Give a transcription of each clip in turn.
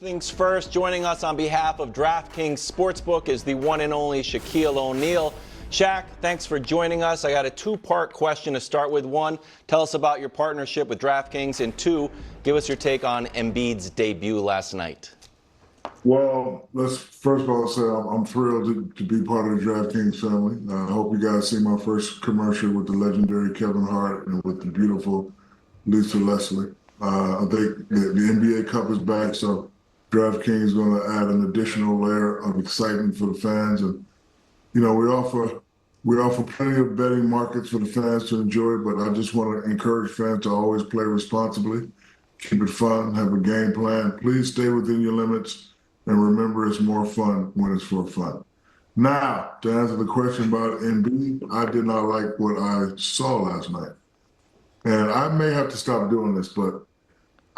Things first, joining us on behalf of DraftKings Sportsbook is the one and only Shaquille O'Neal. Shaq, thanks for joining us. I got a two-part question to start with. One, tell us about your partnership with DraftKings, and two, give us your take on Embiid's debut last night. Well, let's first of all say I'm thrilled to be part of the DraftKings family. I hope you guys see my first commercial with the legendary Kevin Hart and with the beautiful Lisa Leslie. I think the NBA Cup is back, so DraftKings is going to add an additional layer of excitement for the fans, and we offer plenty of betting markets for the fans to enjoy. But I just want to encourage fans to always play responsibly, keep it fun, have a game plan. Please stay within your limits, and remember, it's more fun when it's for fun. Now, to answer the question about Embiid, I did not like what I saw last night, and I may have to stop doing this, but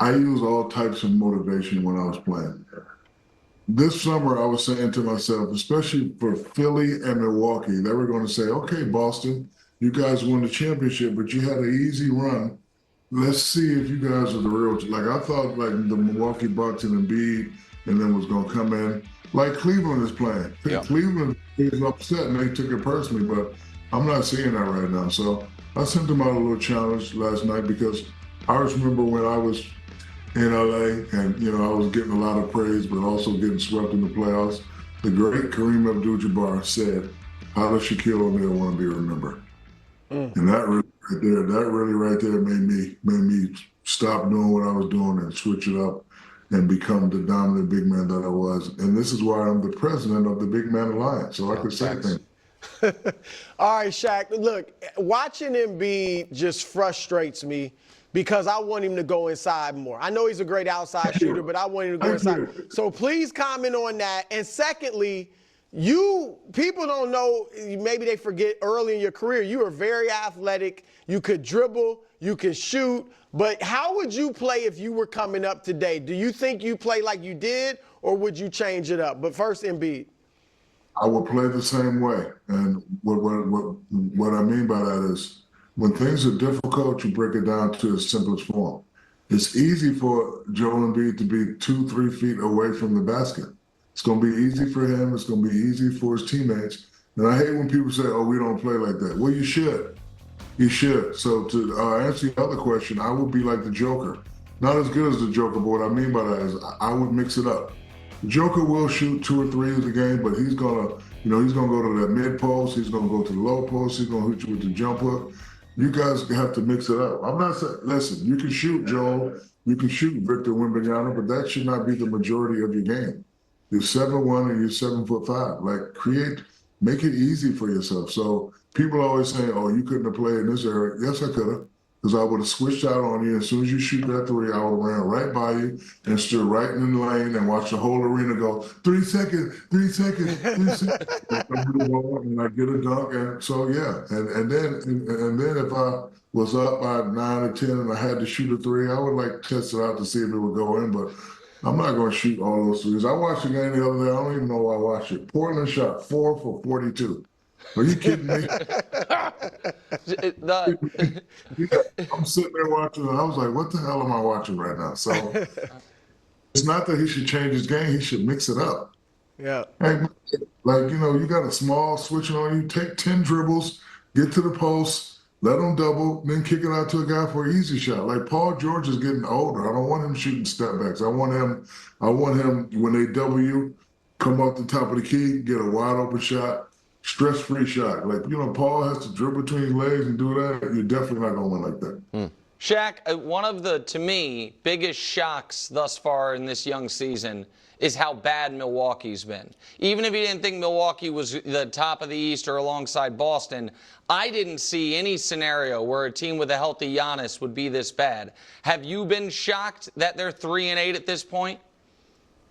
I use all types of motivation when I was playing. This summer, I was saying to myself, especially for Philly and Milwaukee, they were going to say, okay, Boston, you guys won the championship, but you had an easy run. Let's see if you guys are the real. Like, I thought like the Milwaukee Bucks and Embiid and then was going to come in like Cleveland is playing. Yeah. Cleveland is upset and they took it personally, but I'm not seeing that right now. So I sent them out a little challenge last night because I just remember when I was in LA, and I was getting a lot of praise, but also getting swept in the playoffs. The great Kareem Abdul-Jabbar said, "How does Shaquille O'Neal want to be remembered?" And that really right there made me stop doing what I was doing and switch it up and become the dominant big man that I was. And this is why I'm the president of the Big Man Alliance, so I could say things. All right, Shaq. Look, watching Embiid just frustrates me, because I want him to go inside more. I know he's a great outside shooter, but I want him to go inside. So please comment on that. And secondly, people don't know, maybe they forget early in your career, you were very athletic. You could dribble, you could shoot. But how would you play if you were coming up today? Do you think you play like you did, or would you change it up? But first, Embiid. I would play the same way. And what I mean by that is, when things are difficult, you break it down to its simplest form. It's easy for Joel Embiid to be 2-3 feet away from the basket. It's going to be easy for him. It's going to be easy for his teammates. And I hate when people say, oh, we don't play like that. Well, you should. You should. So to answer the other question, I would be like the Joker. Not as good as the Joker, but what I mean by that is I would mix it up. The Joker will shoot 2 or 3 a game, but he's going to, he's going to go to that mid post. He's going to go to the low post. He's going to hit you with the jump hook. You guys have to mix it up. I'm not saying, listen, you can shoot, Joel. You can shoot Victor Wembanyama, but that should not be the majority of your game. You're 7'1" and you're 7'5". Like, make it easy for yourself. So people always say, oh, you couldn't have played in this area. Yes, I could have, because I would have switched out on you. As soon as you shoot that 3, I would have ran right by you and stood right in the lane and watched the whole arena go, 3 seconds, 3 seconds, 3 seconds. And I get a dunk. And so, yeah. And then if I was up by 9 or 10 and I had to shoot a 3, I would test it out to see if it would go in. But I'm not going to shoot all those 3s. I watched the game the other day. I don't even know why I watched it. Portland shot 4 for 42. Are you kidding me? I'm sitting there watching, and I was like, what the hell am I watching right now? So it's not that he should change his game. He should mix it up. Yeah. Hey, you got a small switching on you. Take 10 dribbles, get to the post, let him double, then kick it out to a guy for an easy shot. Like, Paul George is getting older. I don't want him shooting step backs. I want him when they double you, come off the top of the key, get a wide open shot. Stress-free shot. Paul has to dribble between his legs and do that. You're definitely not going to win like that. Shaq, one of the, to me, biggest shocks thus far in this young season is how bad Milwaukee's been. Even if you didn't think Milwaukee was the top of the East or alongside Boston, I didn't see any scenario where a team with a healthy Giannis would be this bad. Have you been shocked that they're 3-8 at this point?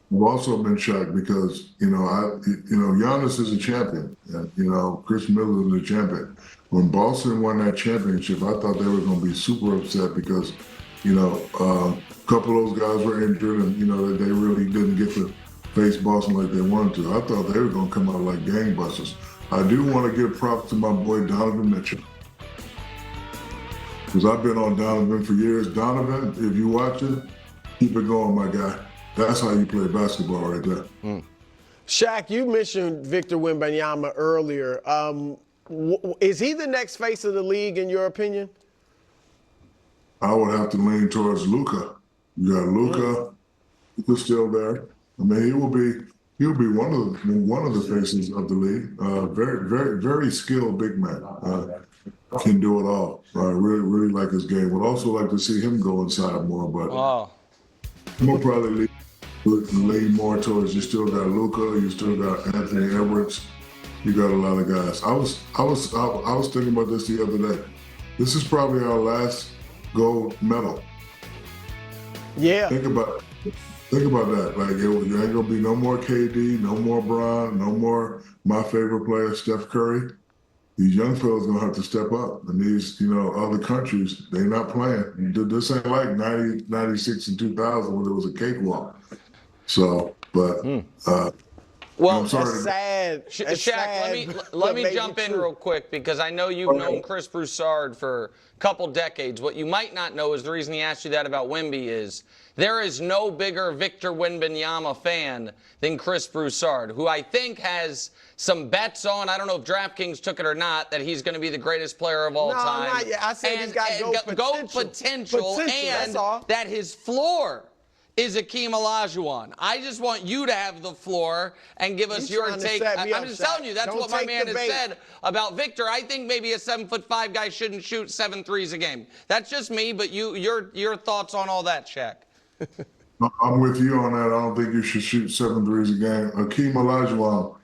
I've also been shocked because, Giannis is a champion. And, Chris Miller is a champion. When Boston won that championship, I thought they were going to be super upset because, a couple of those guys were injured and, they really didn't get to face Boston like they wanted to. I thought they were going to come out like gangbusters. I do want to give props to my boy Donovan Mitchell, because I've been on Donovan for years. Donovan, if you watch it, keep it going, my guy. That's how you play basketball right there. Shaq, you mentioned Victor Wembanyama earlier. Is he the next face of the league, in your opinion? I would have to lean towards Luka. You got Luka. Luka's still there. I mean, he'll be one of the faces of the league. Very, very, very skilled big man. Can do it all. I really, really like his game. Would also like to see him go inside more, but I'm gonna probably lean more towards. You still got Luka. You still got Anthony Edwards. You got a lot of guys. I was thinking about this the other day. This is probably our last gold medal. Yeah. Think about that. Like, there ain't gonna be no more KD, no more Bron, no more my favorite player, Steph Curry. These young fellas gonna have to step up. And these, other countries, they not playing. This ain't like 90, 96, and 2000 when it was a cakewalk. So, but well, I'm sorry. That's sad. That's Shaq, sad, let me but jump maybe in true. real quick because I know you've known Chris Broussard for a couple decades. What you might not know is the reason he asked you that about Wemby is there is no bigger Victor Wembanyama fan than Chris Broussard, who I think has some bets on, I don't know if DraftKings took it or not, that he's going to be the greatest player of all time. Not yet. I said he's got GOAT potential that's and all. that his floor is Akeem Olajuwon. I just want you to have the floor and give us your trying to take. set me I'm up, just Shaq. telling you, that's Don't what my take man the has bait. said about Victor. I think maybe a 7'5" guy shouldn't shoot 7 threes a game. That's just me, but your thoughts on all that, Shaq. I'm with you on that. I don't think you should shoot 7 threes a game. Akeem Olajuwon,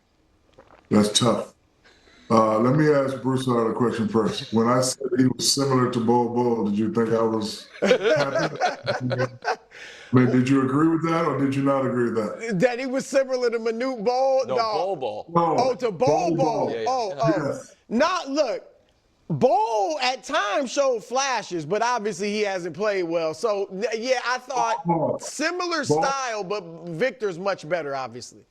that's tough. Let me ask Broussard a question first. When I said he was similar to Bol, did you think I was happy? I mean, did you agree with that or did you not agree with that? That he was similar to Manute Bol? No, Bol. No. Oh, to Bol. Bol. Oh. Yes. Not look. Bol at times showed flashes, but obviously he hasn't played well. So yeah, I thought similar style, but Victor's much better, obviously.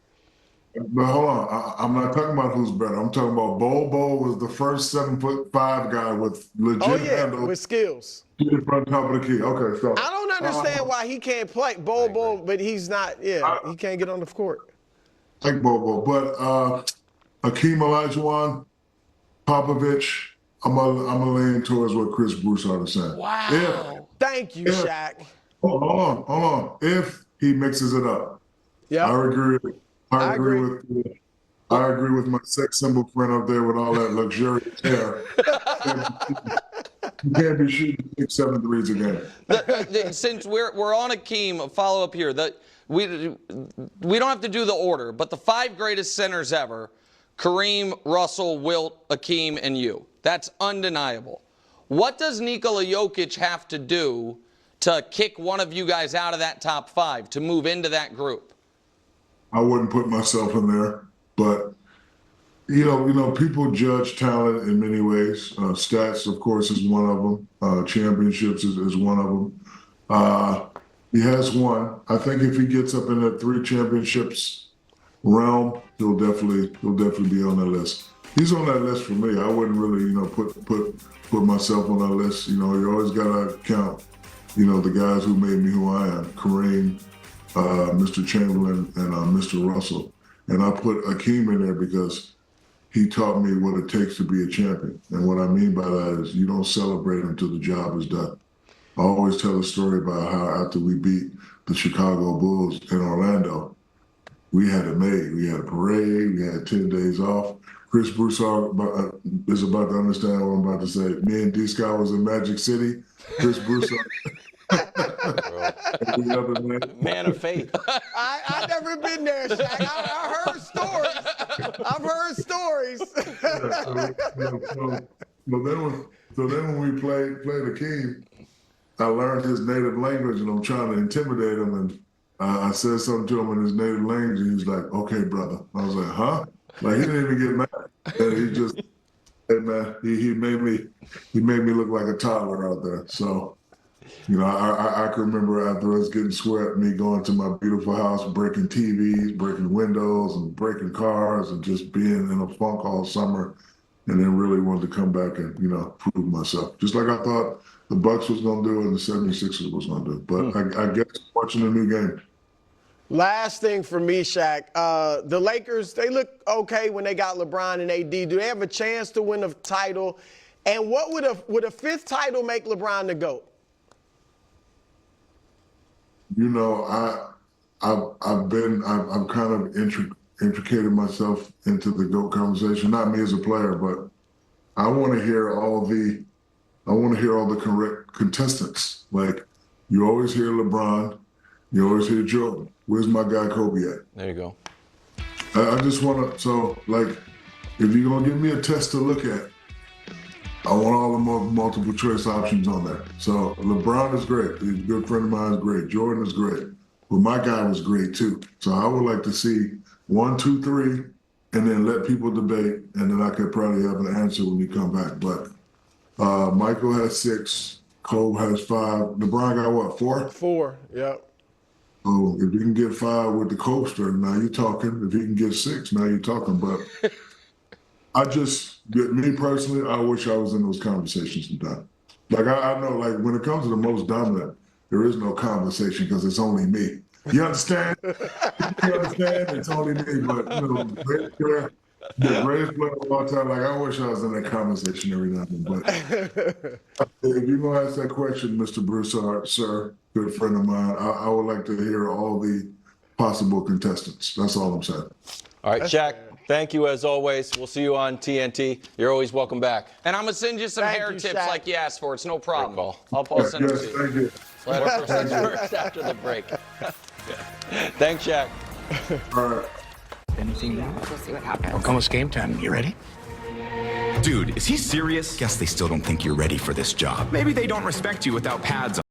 But hold on, I'm not talking about who's better. I'm talking about Bol was the first 7'5" guy with legit handles with skills. in front top of the key. Okay, so I don't understand why he can't play Bol, but he's not. Yeah, he can't get on the court. like Bol, but Akeem Olajuwon, Popovich. I'm gonna lean towards what Chris Broussard is saying. Wow. Thank you, Shaq. Hold on. If he mixes it up, Yeah, I agree. I agree agree. with my sex symbol friend up there with all that luxurious hair. You can't be shooting 6, 7 threes a game. Since we're on Akeem, a follow up here. We don't have to do the order, but the 5 greatest centers ever: Kareem, Russell, Wilt, Akeem, and you. That's undeniable. What does Nikola Jokic have to do to kick one of you guys out of that top 5 to move into that group? I wouldn't put myself in there, but people judge talent in many ways. Stats, of course, is one of them. Championships is one of them. He has one. I think if he gets up in that 3 championships realm, he'll definitely be on that list. He's on that list for me. I wouldn't really, put myself on that list. You always gotta count, the guys who made me who I am. Kareem, Mr. Chamberlain, and Mr. Russell. And I put Akeem in there because he taught me what it takes to be a champion. And what I mean by that is you don't celebrate until the job is done. I always tell a story about how after we beat the Chicago Bulls in Orlando, we had it made. We had a parade. We had 10 days off. Chris Broussard is about to understand what I'm about to say. Me and D. Scott was in Magic City. Chris Broussard. Man of faith. I never been there, Shaq. I heard stories. I've heard stories. So then when we played Akeem, I learned his native language, and I'm trying to intimidate him. And I said something to him in his native language, and he's like, "Okay, brother." I was like, "Huh?" Like, he didn't even get mad. And he just, hey man, he made me look like a toddler out there. So, I can remember after us getting swept, me going to my beautiful house, breaking TVs, breaking windows, and breaking cars, and just being in a funk all summer, and then really wanted to come back and prove myself, just like I thought the Bucks was going to do and the 76ers was going to do. But I guess watching a new game. Last thing for me, Shaq. The Lakers, they look okay when they got LeBron and AD. Do they have a chance to win a title? And what would a fifth title make LeBron the GOAT? You know, I've kind of intricated myself into the GOAT conversation. Not me as a player, but I want to hear all the correct contestants. Like, you always hear LeBron, you always hear Jordan. Where's my guy Kobe at? There you go. I just want to, so like, if you're going to give me a test to look at, I want all the multiple choice options on there. So LeBron is great. He's a good friend of mine, is great. Jordan is great. But my guy was great too. So I would like to see 1, 2, 3, and then let people debate, and then I could probably have an answer when we come back. But Michael has 6, Kobe has 5. LeBron got what, 4? 4, yep. So if you can get 5 with the coaster, now you're talking. If you can get 6, now you're talking. But me personally, I wish I was in those conversations sometimes. Like, I know, like, when it comes to the most dominant, there is no conversation because it's only me. You understand? You understand? It's only me. But, you know, the greatest player of all time, like, I wish I was in that conversation every now and then. But if you're going to ask that question, Mr. Broussard, sir, good friend of mine, I would like to hear all the possible contestants. That's all I'm saying. All right, Shaq, thank you as always. We'll see you on TNT. You're always welcome back. And I'm going to send you some hair tips Shaq. like you asked for. It's no problem. call. I'll send them Yes, to you. thank you. First after the break. Thanks, Shaq. All right. Anything new? We'll see what happens. Well, almost game time. You ready? Dude, is he serious? Guess they still don't think you're ready for this job. Maybe they don't respect you without pads on.